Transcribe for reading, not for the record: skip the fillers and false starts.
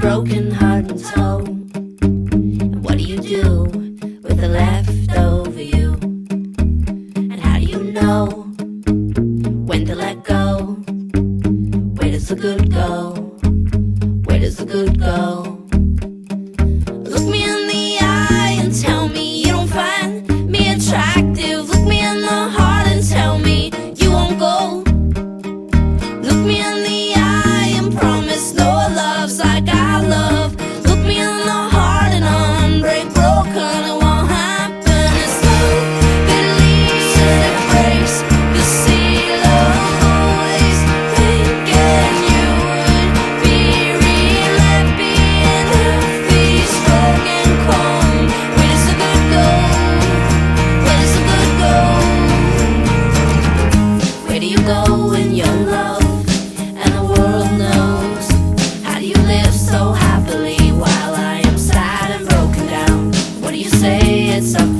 broken heart and soul. And what do you do with the leftover you? And how do you know when to let go? Where does the good go? Where does the good go? Look me in the eye and tell me you don't find me attractive. Look me in the heart and tell me you won't go. Look me in the eye and promise no love's like I love. Look me in the heart and unbreak broken, it won't happen. It's love that leaves that breaks the seal of always thinking you would be real happy and healthy, strong and calm. Where does the good go? Where does the good go? Where do you go when you're loved and the world knows? How do you live so happily while I am sad and broken down? What do you say? It's up